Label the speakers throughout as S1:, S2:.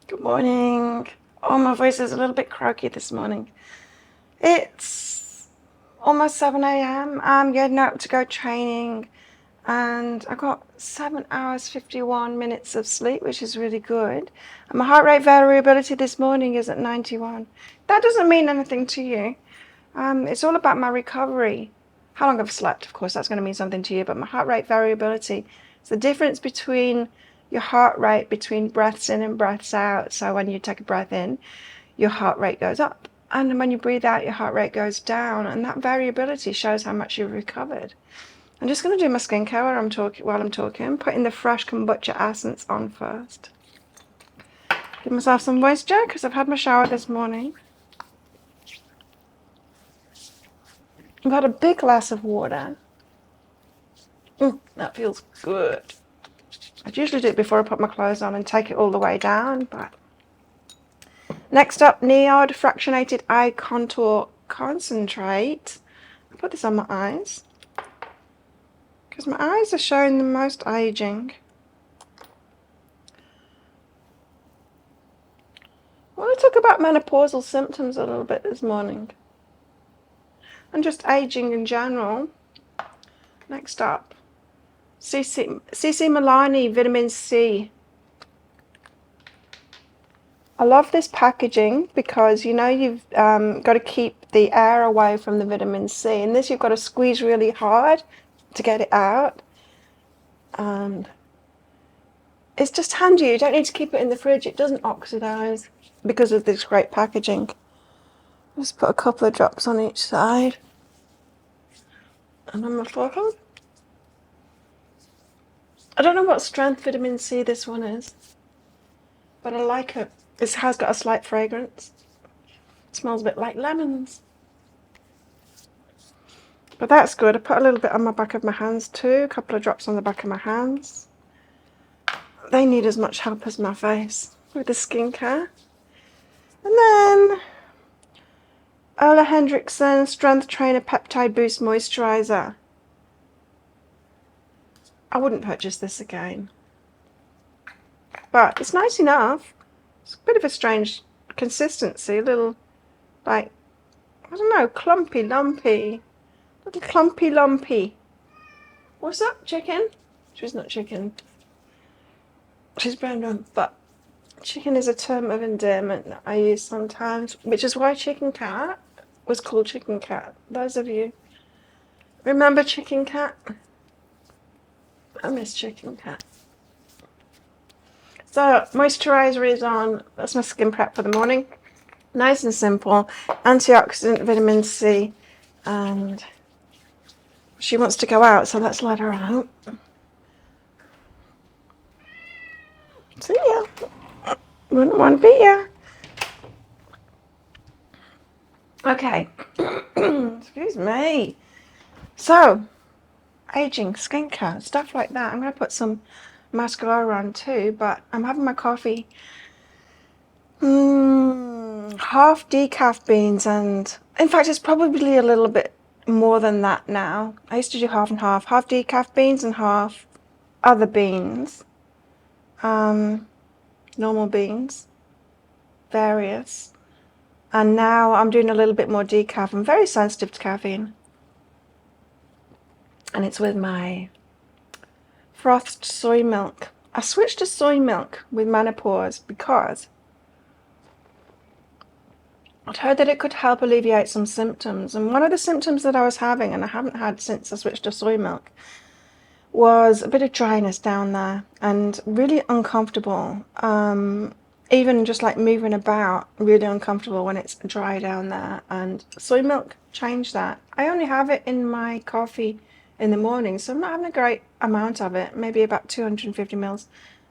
S1: Good morning. Oh, my voice is a little bit croaky this morning. It's almost 7 a.m. I'm getting up to go training, and I got 7 hours 51 minutes of sleep, which is really good. And my heart rate variability this morning is at 91. That doesn't mean anything to you. It's all about my recovery. How long I've slept, of course, that's going to mean something to you, but my heart rate variability is the difference between your heart rate between breaths in and breaths out. So when you take a breath in, your heart rate goes up. And when you breathe out, your heart rate goes down. And that variability shows how much you've recovered. I'm just going to do my skincare while I'm talking, putting the fresh kombucha essence on first. Give myself some moisture because I've had my shower this morning. I've had a big glass of water. That feels good. I'd usually do it before I put my clothes on and take it all the way down, but next up, Neod Fractionated Eye Contour Concentrate. I put this on my eyes because my eyes are showing the most aging. I want to talk about menopausal symptoms a little bit this morning and just aging in general. Next up, CC Milani Vitamin C. I love this packaging because you know you've got to keep the air away from the vitamin C, and this you've got to squeeze really hard to get it out, and it's just handy. You don't need to keep it in the fridge. It doesn't oxidize because of this great packaging. Just put a couple of drops on each side and on my forehead. I don't know what strength vitamin C this one is, but I like it. It has got a slight fragrance. It smells a bit like lemons. But that's good. I put a little bit on my back of my hands too, a couple of drops on the back of my hands. They need as much help as my face with the skincare. And then Ola Hendrickson Strength Trainer Peptide Boost Moisturizer. I wouldn't purchase this again, but it's nice enough. It's a bit of a strange consistency, a little like, I don't know, clumpy, lumpy. Little clumpy, lumpy. What's up, chicken? She's not chicken. She's brown, but chicken is a term of endearment that I use sometimes, which is why Chicken Cat was called Chicken Cat. Those of you remember Chicken Cat? I miss Chicken Cat. So moisturizer is on. That's my skin prep for the morning. Nice and simple. Antioxidant, vitamin C, and she wants to go out, so let's let her out. See ya. Wouldn't want to be ya. Okay. Excuse me. So, aging, skincare, stuff like that. I'm going to put some mascara on too, but I'm having my coffee. Half decaf beans, and in fact it's probably a little bit more than that now. I used to do half and half decaf beans and half other beans, normal beans, various, and now I'm doing a little bit more decaf. I'm very sensitive to caffeine, and it's with my frothed soy milk. I switched to soy milk with menopause because I'd heard that it could help alleviate some symptoms, and one of the symptoms that I was having, and I haven't had since I switched to soy milk, was a bit of dryness down there and really uncomfortable. Even just like moving about, really uncomfortable when it's dry down there, and soy milk changed that. I only have it in my coffee in the morning, so I'm not having a great amount of it, maybe about 250 mils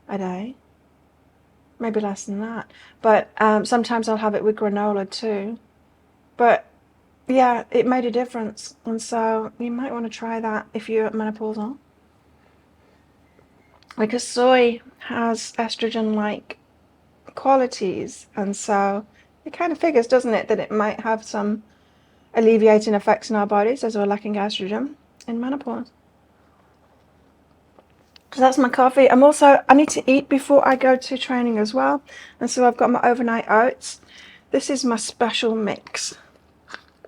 S1: a day. Maybe less than that, but sometimes I'll have it with granola too. But yeah, it made a difference, and so you might want to try that if you're menopausal, because soy has estrogen-like qualities, and so it kind of figures, doesn't it, that it might have some alleviating effects in our bodies as we're lacking estrogen in menopause. So that's my coffee. I need to eat before I go to training as well. And so I've got my overnight oats. This is my special mix.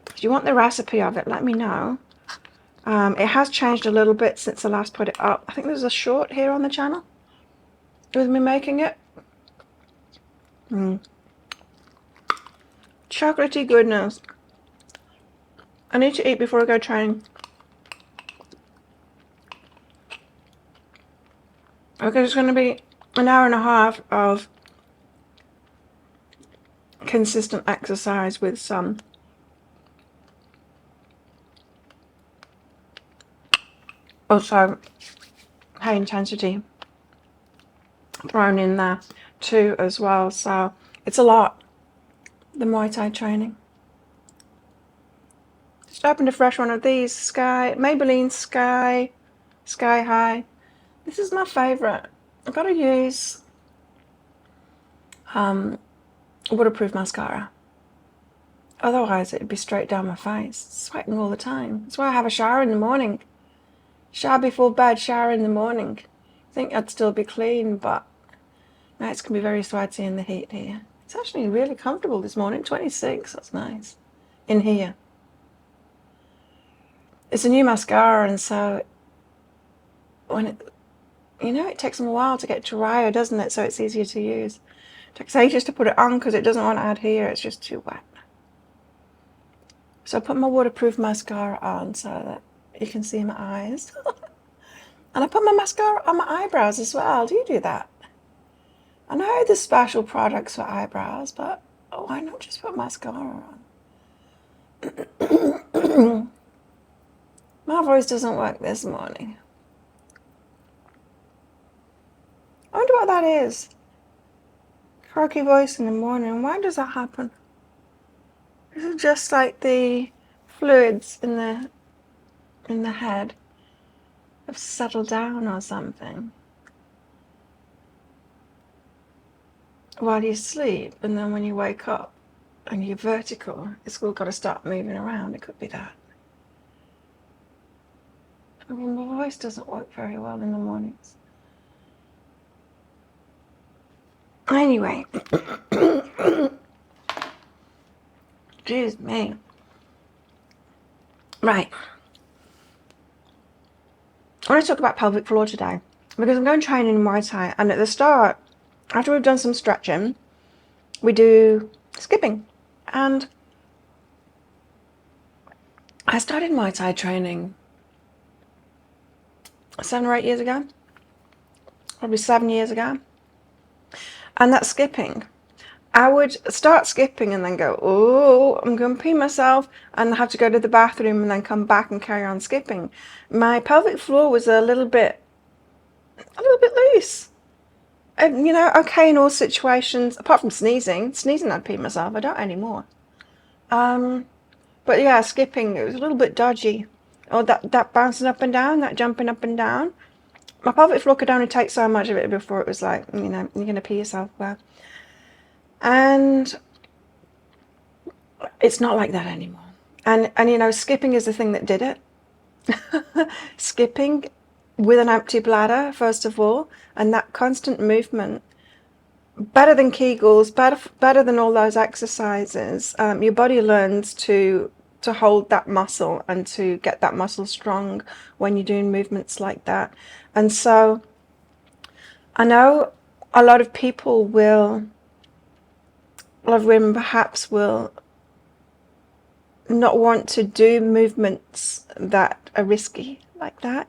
S1: If you want the recipe of it, let me know. It has changed a little bit since I last put it up. I think there's a short here on the channel with me making it. Chocolatey goodness. I need to eat before I go training. Okay, it's going to be an hour and a half of consistent exercise with some also high intensity thrown in there too as well. So it's a lot, the Muay Thai training. Just opened a fresh one of these, Maybelline Sky High. This is my favorite. I've got to use waterproof mascara. Otherwise it'd be straight down my face, sweating all the time. That's why I have a shower in the morning. Shower before bed, shower in the morning. I think I'd still be clean, but now it's going to be very sweaty in the heat here. It's actually really comfortable this morning, 26, that's nice, in here. It's a new mascara, and so when it takes them a while to get drier, doesn't it? So it's easier to use. It takes ages to put it on because it doesn't want to adhere, it's just too wet. So I put my waterproof mascara on so that you can see my eyes. And I put my mascara on my eyebrows as well. Do you do that? I know there's special products for eyebrows, but why not just put mascara on? My voice doesn't work this morning. I wonder what that is. Croaky voice in the morning. Why does that happen? Is it just like the fluids in the head have settled down or something while you sleep, and then when you wake up and you're vertical, it's all got to start moving around? It could be that. My voice doesn't work very well in the mornings. Anyway, excuse me. Right. I want to talk about pelvic floor today because I'm going training in Muay Thai, and at the start, after we've done some stretching, we do skipping. And I started Muay Thai training 7 or 8 years ago, probably 7 years ago. And that skipping, I would start skipping and then go, oh, I'm going to pee myself, and have to go to the bathroom and then come back and carry on skipping. My pelvic floor was a little bit loose. And, okay in all situations, apart from sneezing. Sneezing, I'd pee myself. I don't anymore. But yeah, skipping, it was a little bit dodgy. Or that bouncing up and down, that jumping up and down. My pelvic floor could only take so much of it before it was like, you're going to pee yourself. Well, and it's not like that anymore. And skipping is the thing that did it. Skipping with an empty bladder, first of all, and that constant movement, better than Kegels, better than all those exercises. Your body learns to hold that muscle and to get that muscle strong when you're doing movements like that. And so I know a lot of women perhaps will not want to do movements that are risky like that,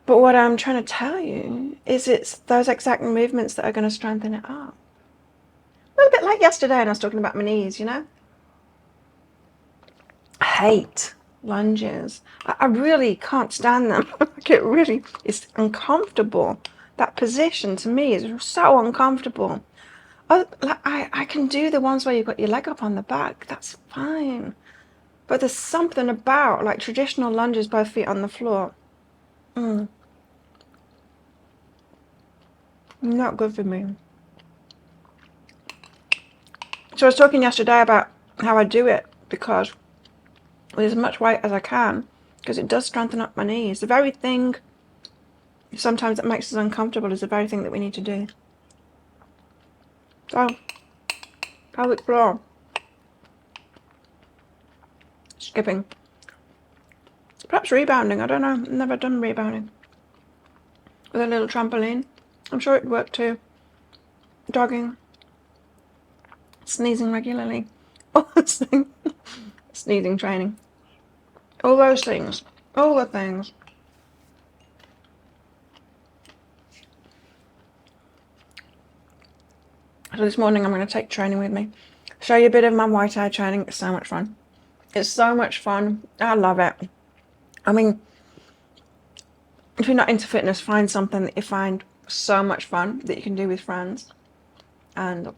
S1: But what I'm trying to tell you is it's those exact movements that are going to strengthen it up. A little bit like yesterday, and I was talking about my knees, I hate lunges. I really can't stand them. It really is uncomfortable. That position to me is so uncomfortable. I can do the ones where you've got your leg up on the back. That's fine. But there's something about like traditional lunges, both feet on the floor. Not good for me. So I was talking yesterday about how I do it, because with as much weight as I can, because it does strengthen up my knees. The very thing sometimes that makes us uncomfortable is the very thing that we need to do. So, pelvic floor. Skipping. Perhaps rebounding, I don't know. I've never done rebounding. With a little trampoline. I'm sure it'd work too. Jogging. Sneezing regularly. All those things. Sneezing training. All those things. All the things. So this morning I'm going to take training with me. Show you a bit of my Muay Thai training. It's so much fun. It's so much fun. I love it. I mean, if you're not into fitness, find something that you find so much fun that you can do with friends. And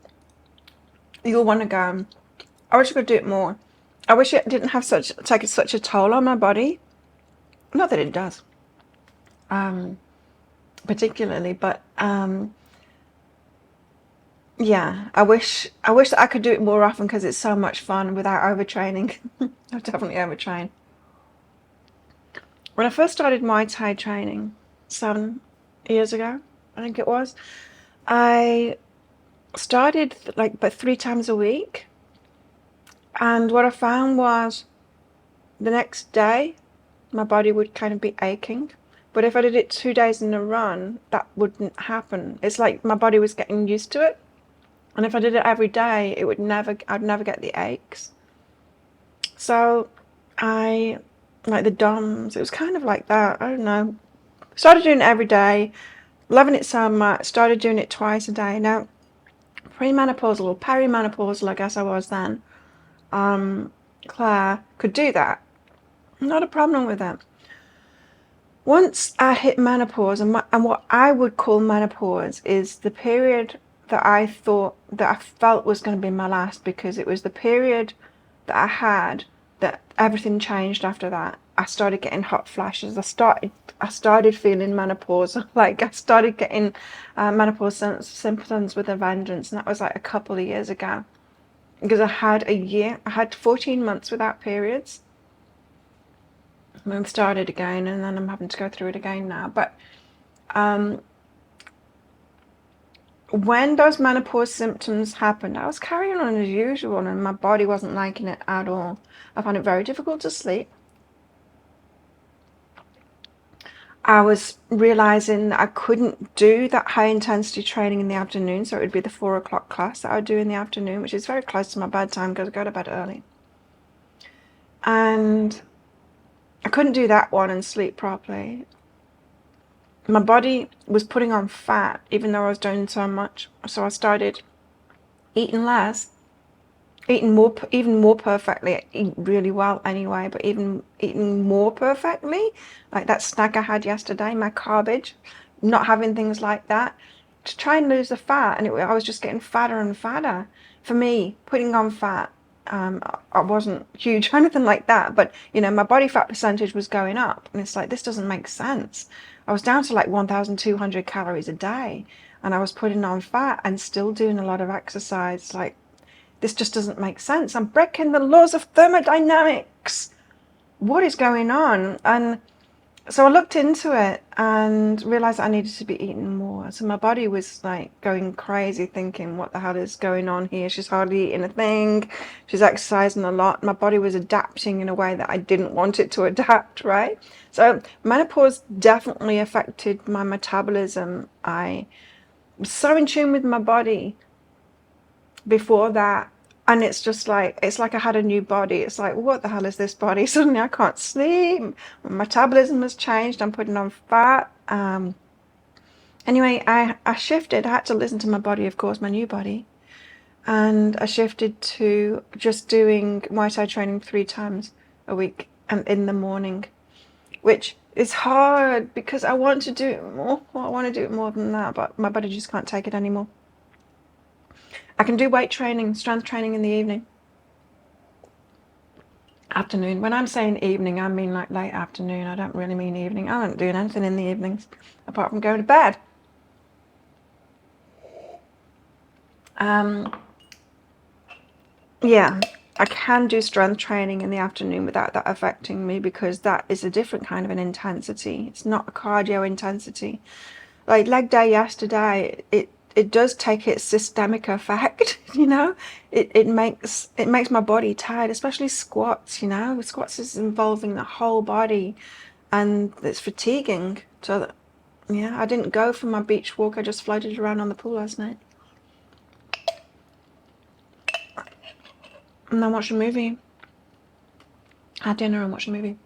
S1: you'll want to go. I wish I could do it more. I wish it didn't have take such a toll on my body. Not that it does. Particularly, but yeah, I wish that I could do it more often because it's so much fun without overtraining. I definitely overtrain. When I first started Muay Thai training 7 years ago, I think it was, I started but 3 times a week, and what I found was the next day my body would kind of be aching, but if I did it 2 days in a run, that wouldn't happen. It's like my body was getting used to it, and if I did it every day, I'd never get the aches. So I, like the DOMs, it was kind of like that. I don't know. Started doing it every day, loving it so much. Started doing it twice a day. Now, premenopausal or perimenopausal, I guess I was then. Claire could do that. Not a problem with that. Once I hit menopause, and what I would call menopause is the period that I felt was going to be my last, because it was the period that I had that everything changed after that. I started getting hot flashes. I started feeling menopause. Like I started getting menopause symptoms with a vengeance, and that was like a couple of years ago. Because I had 14 months without periods. I've started again, and then I'm having to go through it again now. But when those menopause symptoms happened, I was carrying on as usual, and my body wasn't liking it at all. I found it very difficult to sleep. I was realizing that I couldn't do that high intensity training in the afternoon, so it would be the 4 o'clock class that I would do in the afternoon, which is very close to my bedtime because I go to bed early. And I couldn't do that one and sleep properly. My body was putting on fat even though I was doing so much, so I started eating less, eating more, even more perfectly. I eat really well anyway, but even eating more perfectly, like that snack I had yesterday, my garbage, not having things like that, to try and lose the fat, and I was just getting fatter and fatter. For me, putting on fat, I wasn't huge or anything like that, but my body fat percentage was going up, and it's like, this doesn't make sense. I was down to like 1,200 calories a day, and I was putting on fat and still doing a lot of exercise. Like, this just doesn't make sense. I'm breaking the laws of thermodynamics. What is going on? And so I looked into it and realized I needed to be eating more. So my body was like going crazy, thinking, what the hell is going on here? She's hardly eating a thing. She's exercising a lot. My body was adapting in a way that I didn't want it to adapt, right? So menopause definitely affected my metabolism. I was so in tune with my body before that, and it's like I had a new body. It's like, what the hell is this body? Suddenly I can't sleep, my metabolism has changed, I'm putting on fat. Anyway, I shifted. I had to listen to my body, of course, my new body, and I shifted to just doing Muay Thai training 3 times a week and in the morning, which is hard because I want to do it more. I want to do it more than that, but my body just can't take it anymore. I can do weight training, strength training in the evening. Afternoon. When I'm saying evening, I mean like late afternoon. I don't really mean evening. I don't do anything in the evenings apart from going to bed. Yeah. I can do strength training in the afternoon without that affecting me, because that is a different kind of an intensity. It's not a cardio intensity. Like leg day yesterday, it does take its systemic effect, you know. It makes my body tired, especially squats, you know. Squats is involving the whole body, and it's fatiguing. So yeah, I didn't go for my beach walk. I just floated around on the pool last night. And then watched a movie. Had dinner and watched a movie.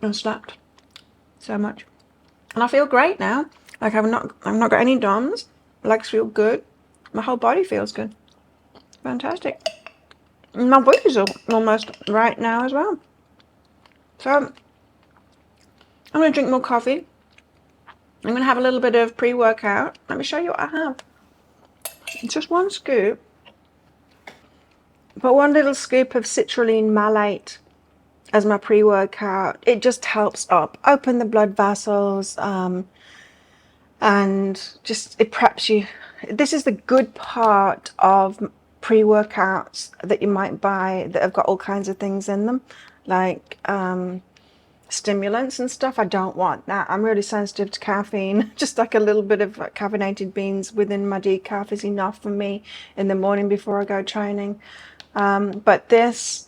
S1: And slept so much. And I feel great now. Like I've not got any DOMs. Legs feel good. My whole body feels good. Fantastic. And my voice is almost right now as well. So I'm going to drink more coffee. I'm going to have a little bit of pre-workout. Let me show you what I have. It's just one scoop. But one little scoop of citrulline malate as my pre-workout. It just helps open the blood vessels, and just it preps you. This is the good part of pre-workouts that you might buy that have got all kinds of things in them, like stimulants and stuff. I don't want that. I'm really sensitive to caffeine. Just like a little bit of caffeinated beans within my decaf is enough for me in the morning before I go training. But this,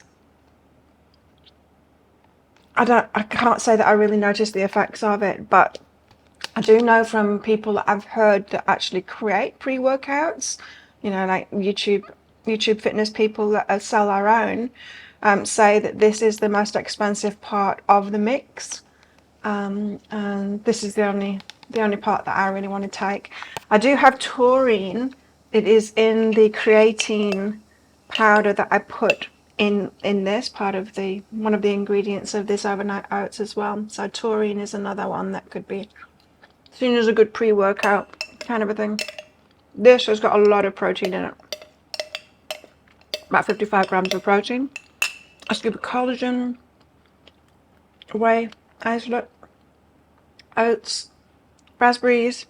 S1: I can't say that I really noticed the effects of it, but I do know from people that I've heard that actually create pre-workouts, you know, like YouTube fitness people that sell our own, say that this is the most expensive part of the mix, and this is the only part that I really want to take. I do have taurine. It is in the creatine powder that I put in this part of one of the ingredients of this overnight oats as well. So taurine is another one that could be seen as a good pre-workout kind of a thing. This has got a lot of protein in it. About 55 grams of protein, a scoop of collagen, whey isolate, oats, raspberries,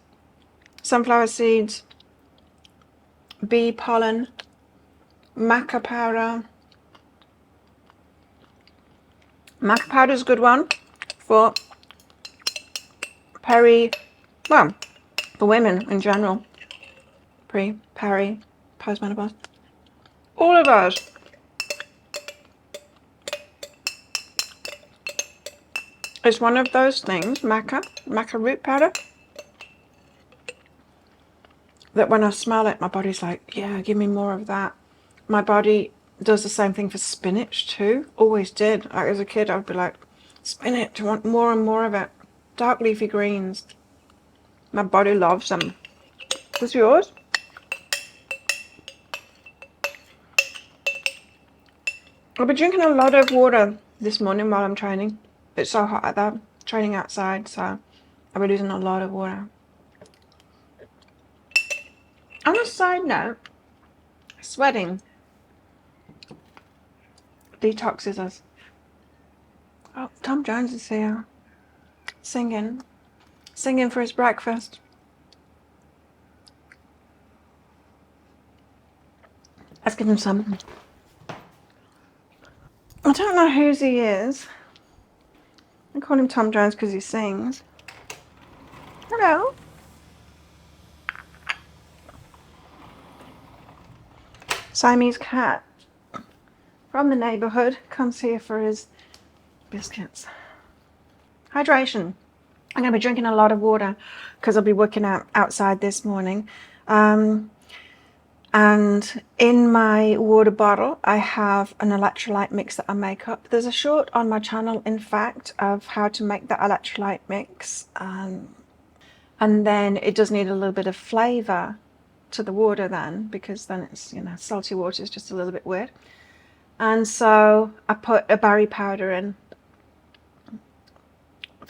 S1: sunflower seeds, bee pollen, maca powder. Maca powder is a good one for for women in general. Peri, postmenopause. All of those. It's one of those things, maca root powder, that when I smell it, my body's like, yeah, give me more of that. My body does the same thing for spinach too. Always did. Like, as a kid, I'd be like, spinach, I want more and more of it. Dark leafy greens. My body loves them. What's yours? I've been drinking a lot of water this morning while I'm training. It's so hot out there, training outside, so I've been using a lot of water. On a side note, sweating detoxes us. Oh, Tom Jones is here, singing for his breakfast. Let's give him some. I don't know whose he is. I call him Tom Jones because he sings. Hello. Siamese cat from the neighborhood comes here for his biscuits. Hydration. I'm going to be drinking a lot of water because I'll be working out outside this morning. And in my water bottle, I have an electrolyte mix that I make up. There's a short on my channel, in fact, of how to make that electrolyte mix. And then it does need a little bit of flavor to the water then, because then it's, you know, salty water is just a little bit weird. And so I put a berry powder in.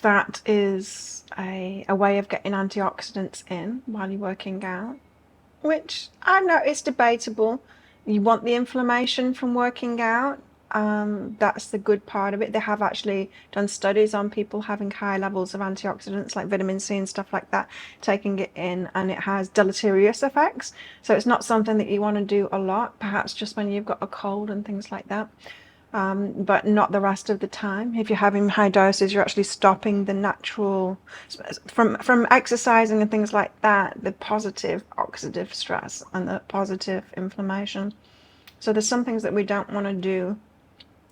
S1: That is a way of getting antioxidants in while you're working out, which I know is debatable. You want the inflammation from working out, That's the good part of it. They have actually done studies on people having high levels of antioxidants like vitamin C and stuff like that, taking it in, and it has deleterious effects. So it's not something that you want to do a lot, perhaps just when you've got a cold and things like that. But not the rest of the time. If you're having high doses, you're actually stopping the natural, from exercising and things like that, the positive oxidative stress and the positive inflammation. So there's some things that we don't want to do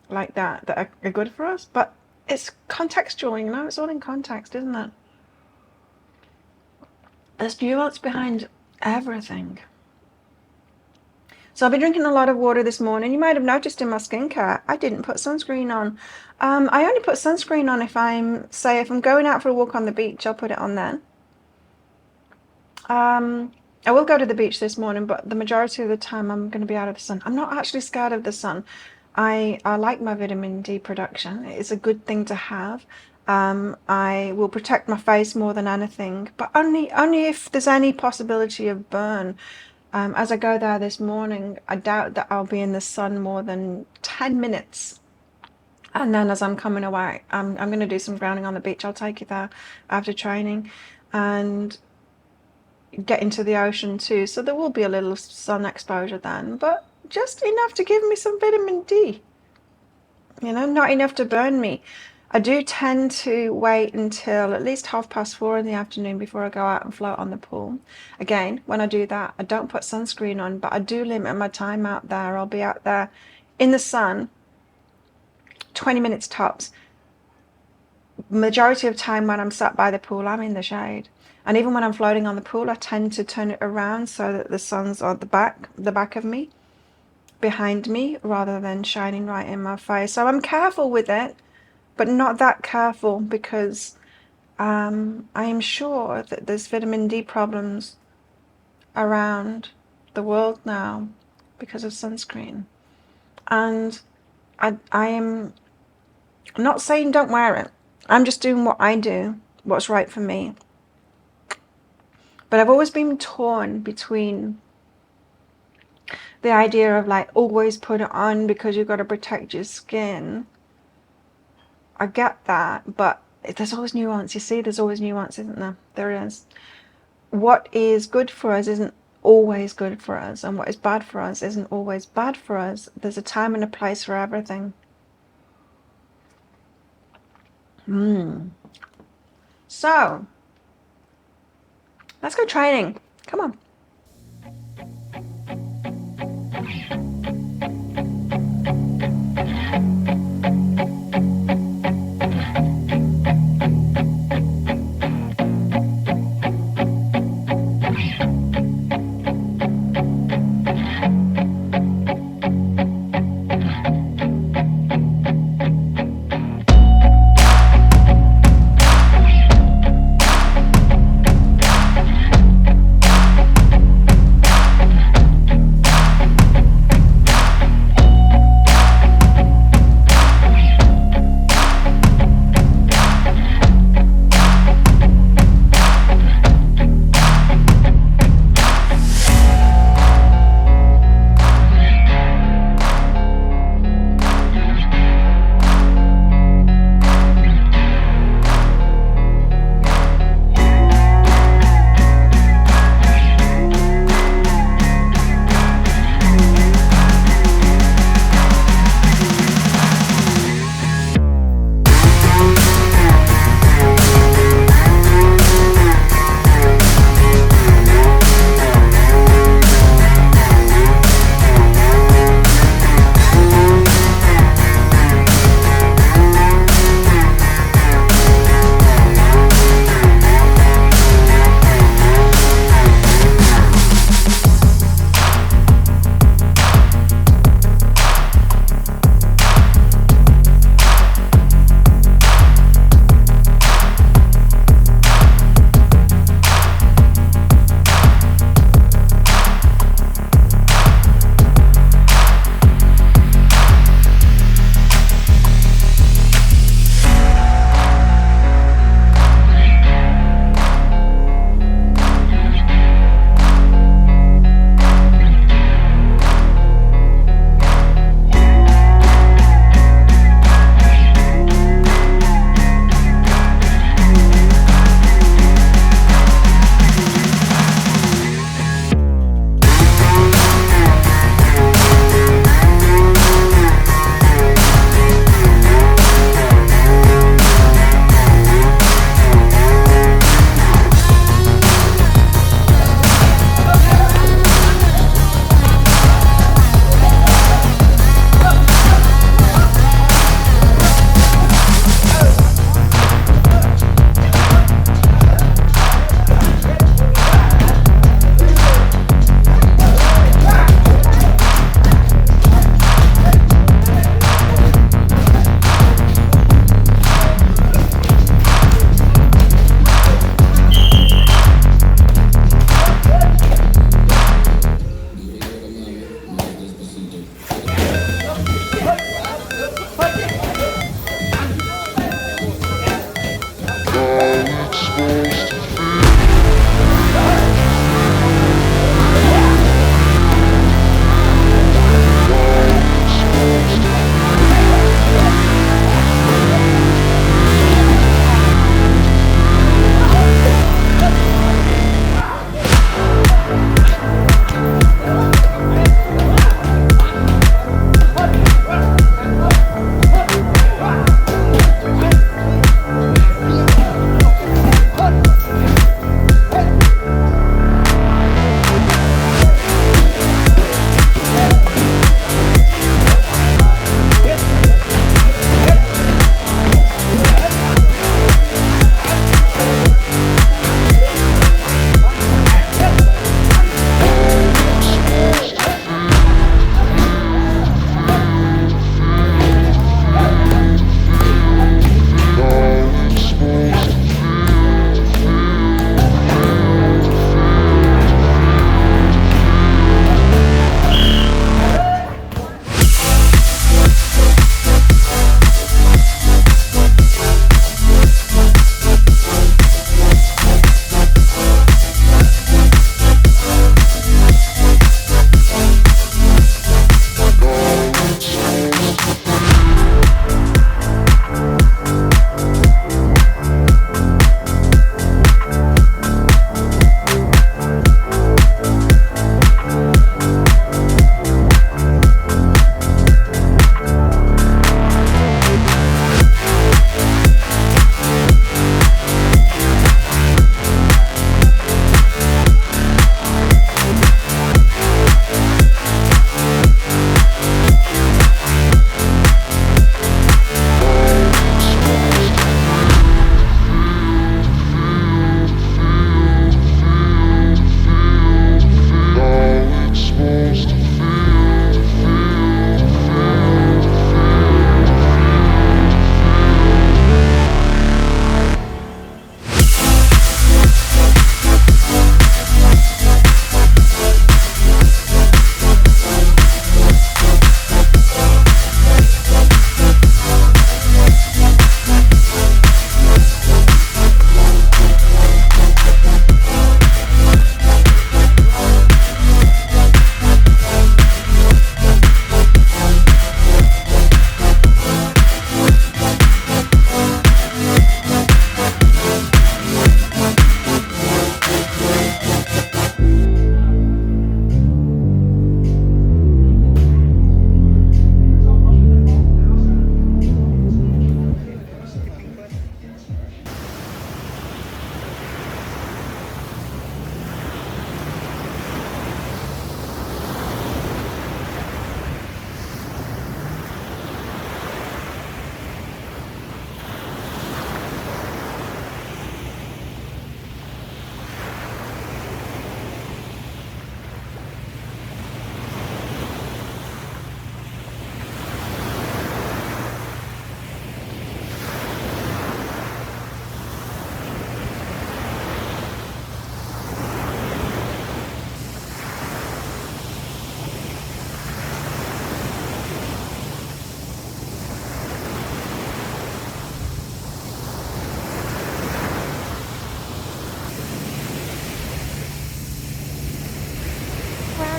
S1: like that are good for us, but it's contextual, you know, it's all in context, isn't it? There's nuance behind everything. So I've been drinking a lot of water this morning. You might have noticed in my skincare, I didn't put sunscreen on. I only put sunscreen on if I'm going out for a walk on the beach, I'll put it on then. I will go to the beach this morning, but the majority of the time I'm going to be out of the sun. I'm not actually scared of the sun. I like my vitamin D production. It's a good thing to have. I will protect my face more than anything, but only if there's any possibility of burn. As I go there this morning, I doubt that I'll be in the sun more than 10 minutes. And then as I'm coming away, I'm going to do some grounding on the beach. I'll take you there after training and get into the ocean too. So there will be a little sun exposure then, but just enough to give me some vitamin D. You know, not enough to burn me. I do tend to wait until at least 4:30 in the afternoon before I go out and float on the pool. Again, when I do that, I don't put sunscreen on, but I do limit my time out there. I'll be out there in the sun 20 minutes tops. Majority of time when I'm sat by the pool, I'm in the shade. And even when I'm floating on the pool, I tend to turn it around so that the sun's on the back of me, behind me, rather than shining right in my face. So I'm careful with it, but not that careful, because I am sure that there's vitamin D problems around the world now because of sunscreen. And I am not saying don't wear it. I'm just doing what I do, what's right for me. But I've always been torn between the idea of like always put it on because you've got to protect your skin. I get that, but there's always nuance. You see, there's always nuance, isn't there? There is. What is good for us isn't always good for us, and what is bad for us isn't always bad for us. There's a time and a place for everything. So, let's go training. Come on.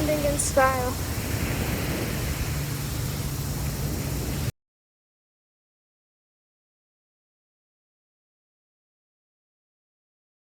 S1: standing in style.